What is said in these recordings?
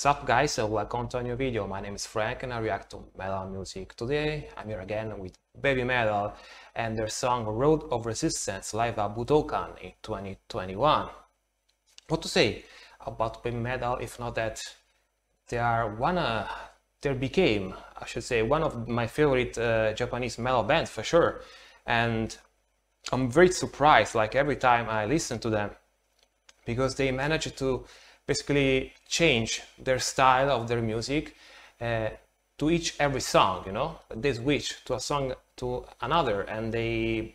Sup guys, welcome to a new video. My name is Frank and I react to metal music. Today I'm here again with Babymetal and their song Road of Resistance live at Budokan in 2021. What to say about Babymetal if not that they became, I should say, one of my favorite Japanese metal bands for sure. And I'm very surprised like every time I listen to them, because they managed to basically change their style of their music to every song, you know. They switch to a song to another and they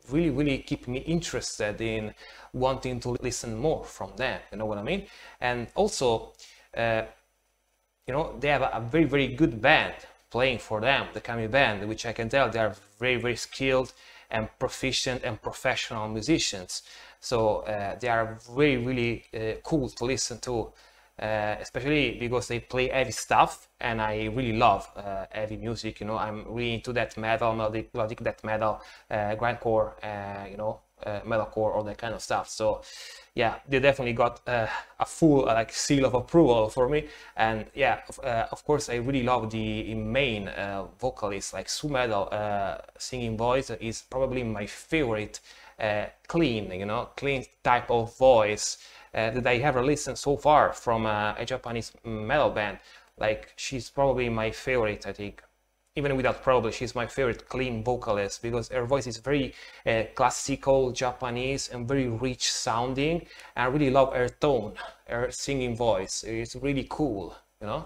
really keep me interested in wanting to listen more from them, you know what I mean? And also you know, they have a very good band playing for them, the Kami band, which I can tell they are very skilled and proficient and professional musicians. So they are really cool to listen to, especially because they play heavy stuff and I really love heavy music, you know. I'm really into that metal, melodic death metal, grindcore, you know, metalcore, all that kind of stuff. So yeah, they definitely got a full like seal of approval for me. And yeah, of course I really love the main vocalist, like Su Metal singing voice is probably my favorite clean, you know, clean type of voice that I ever listened so far from a Japanese metal band. Like, she's probably my favorite, I think. Even without probably, she's my favorite clean vocalist because her voice is very classical Japanese and very rich sounding. And I really love her tone, her singing voice. It's really cool, you know.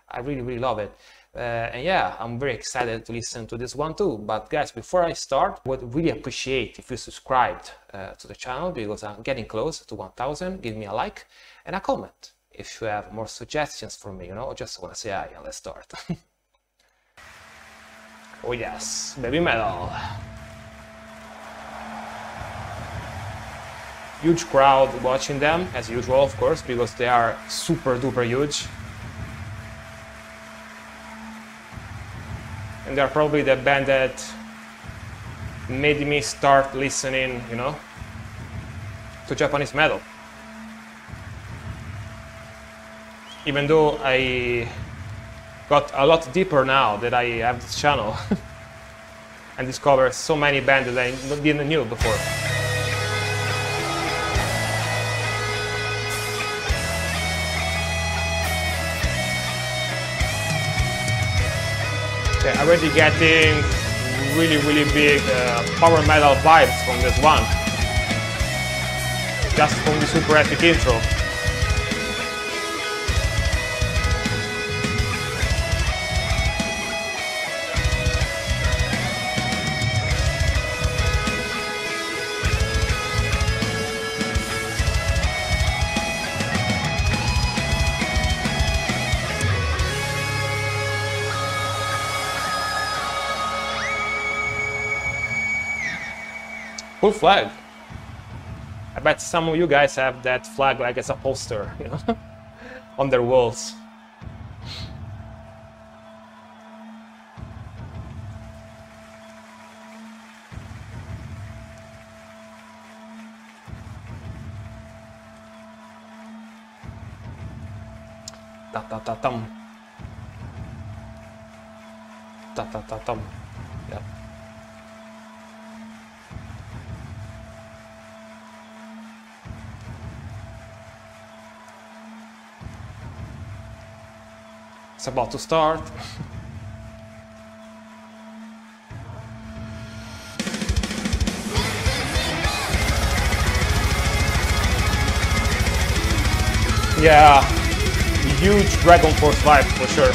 I really love it. And yeah, I'm very excited to listen to this one too. But guys, before I start, I would really appreciate if you subscribed to the channel, because I'm getting close to 1000. Give me a like and a comment if you have more suggestions for me, you know. I just want to say hi and let's start. Oh yes, Babymetal. Huge crowd watching them, as usual, of course, because they are super duper huge. And they're probably the band that made me start listening, you know, to Japanese metal. Even though I got a lot deeper now that I have this channel and discover so many bands that I didn't knew before. Okay, already getting really big power metal vibes from this one, just from the super epic intro. Cool flag. I bet some of you guys have that flag like as a poster, you know, on their walls. Ta ta ta tum. Ta ta ta tum. Yeah. It's about to start. Yeah, huge Dragon Force vibe for sure.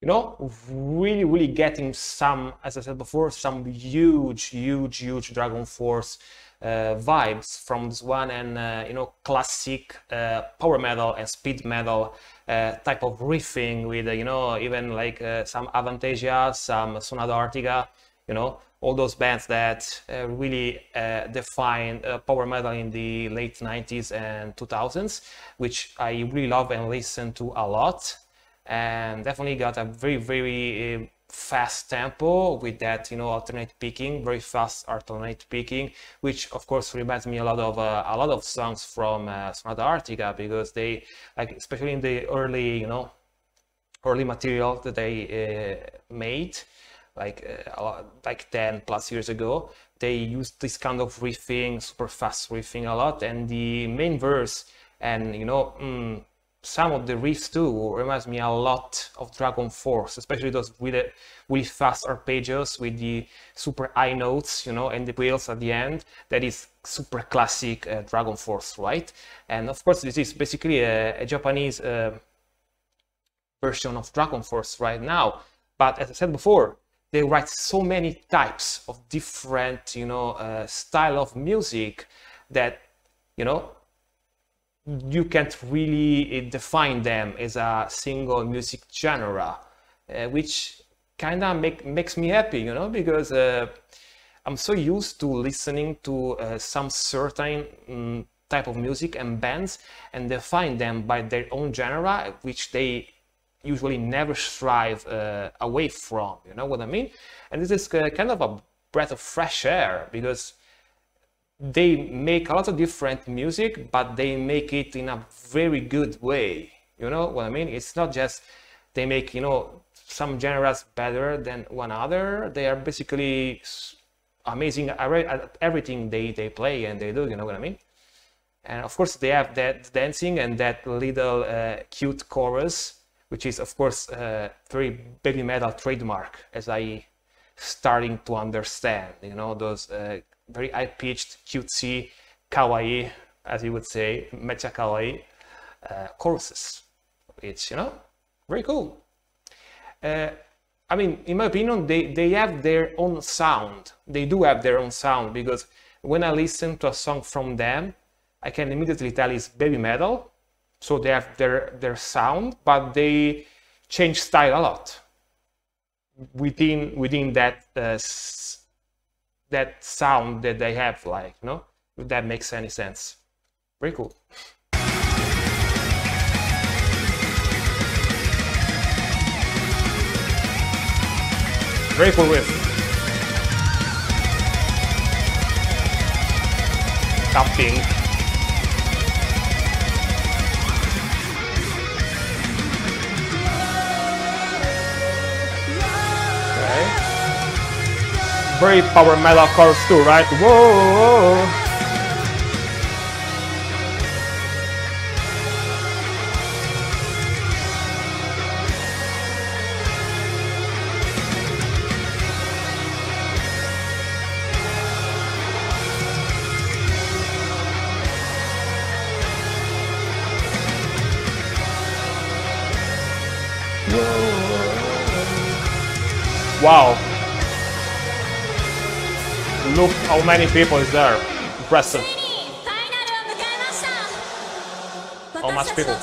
you know, really getting some, as I said before, some huge Dragon Force vibes from this one, and you know, classic power metal and speed metal type of riffing with you know, even like some Avantasia, some Sonata Arctica, you know, all those bands that really defined power metal in the late 90s and 2000s, which I really love and listen to a lot. And definitely got a very fast tempo with that, you know, alternate picking, very fast alternate picking, which of course reminds me a lot of songs from Sonata Arctica, because they, like, especially in the early, you know, early material that they made, like 10 plus years ago, they used this kind of riffing, super fast riffing a lot, and the main verse and, you know, some of the riffs too reminds me a lot of Dragon Force, especially those with fast arpeggios with the super high notes, you know, and the wheels at the end. That is super classic Dragon Force, right? And of course, this is basically a Japanese version of Dragon Force right now. But as I said before, they write so many types of different, you know, style of music that, you know, you can't really define them as a single music genre, which kind of makes me happy, you know, because I'm so used to listening to some certain type of music and bands and define them by their own genre, which they usually never strive away from, you know what I mean? And this is kind of a breath of fresh air, because they make a lot of different music, but they make it in a very good way. You know what I mean? It's not just they make, you know, some genres better than one other. They are basically amazing at everything they play and they do, you know what I mean? And of course, they have that dancing and that little cute chorus, which is, of course, very Babymetal trademark, as I starting to understand, you know, those very high-pitched, cutesy, kawaii, as you would say, mecha kawaii choruses. It's, you know, very cool. I mean, in my opinion, they have their own sound. They do have their own sound, because when I listen to a song from them, I can immediately tell it's Babymetal. So they have their sound, but they change style a lot within that that sound that they have, like, you know, if that makes any sense. Very cool. Very cool riff. Tapping. Very power metal chorus too, right? Whoa! Wow! Look how many people is there. Impressive. How much people?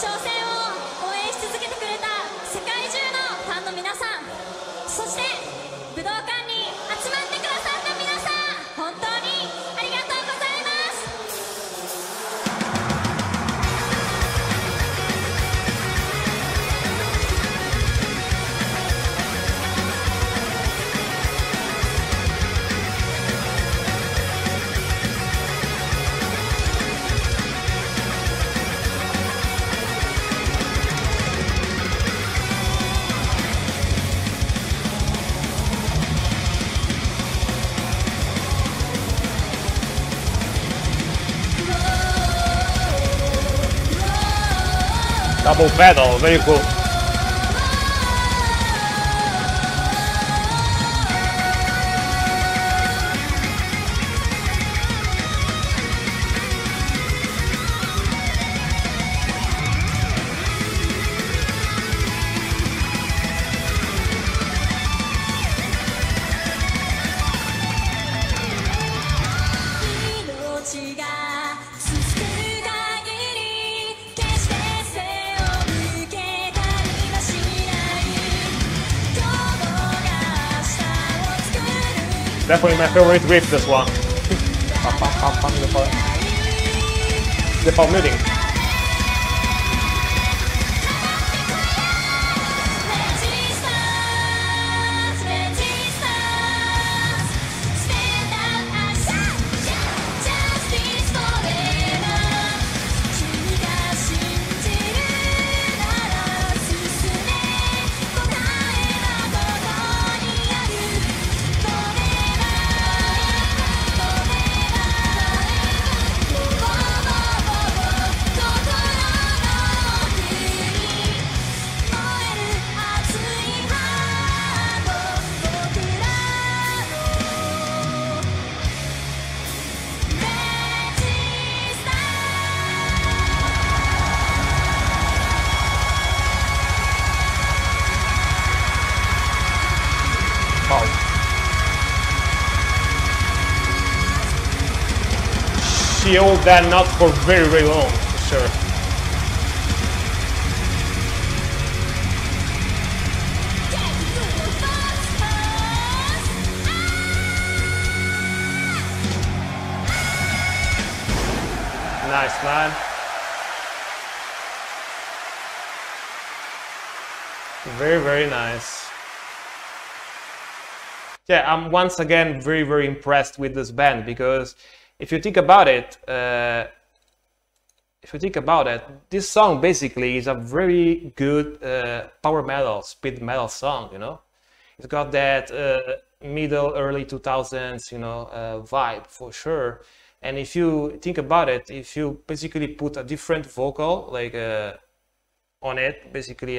Double pedal, very cool. Definitely my favorite riff, this one. The palm muting. Wow. She held that note for very, very long, for sure. Nice, man. Very, very nice. Yeah, I'm once again very, very impressed with this band, because if you think about it, this song basically is a very good power metal, speed metal song, you know? It's got that middle, early 2000s, you know, vibe for sure. And if you think about it, if you basically put a different vocal, like on it, basically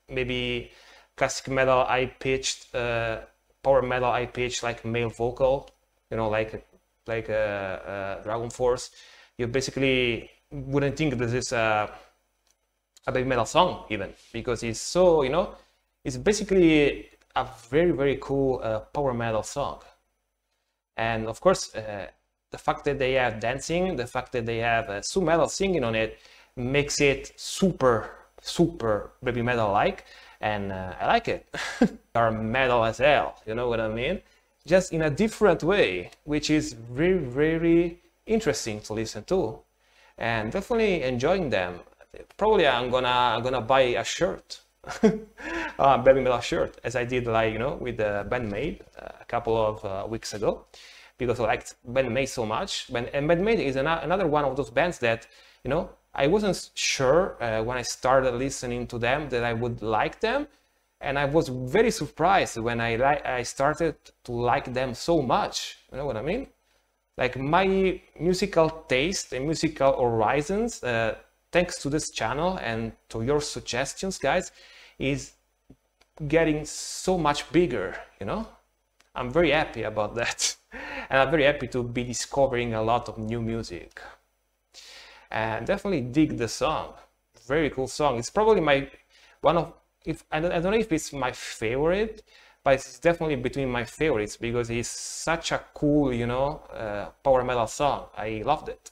maybe classic metal high-pitched, power metal high-pitched, like male vocal, you know, like Dragon Force, you basically wouldn't think this is a baby metal song even, because it's so, you know, it's basically a very, very cool power metal song. And of course, the fact that they have dancing, the fact that they have Su Metal singing on it, makes it super, super baby metal like, and I like it. Are metal as hell, you know what I mean? Just in a different way, which is very, very interesting to listen to, and definitely enjoying them. Probably I'm gonna buy a shirt, baby metal shirt, as I did, like, you know, with the Babymetal a couple of weeks ago, because I liked Babymetal so much. And Babymetal is another one of those bands that, you know, I wasn't sure when I started listening to them that I would like them, and I was very surprised when I started to like them so much. You know what I mean? Like, my musical taste and musical horizons, thanks to this channel and to your suggestions, guys, is getting so much bigger, you know? I'm very happy about that. And I'm very happy to be discovering a lot of new music. And definitely dig the song. Very cool song. It's probably my one of, if I don't know if it's my favorite, but it's definitely between my favorites, because it's such a cool, you know, power metal song. I loved it.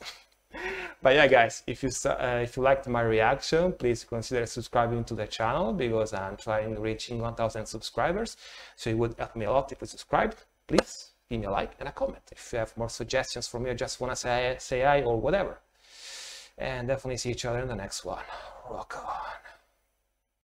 But yeah, guys, if you liked my reaction, please consider subscribing to the channel, because I'm trying reaching 1,000 subscribers. So it would help me a lot if you subscribe. Please give me a like and a comment if you have more suggestions for me, or just want to say hi or whatever. And definitely see each other in the next one. Rock on.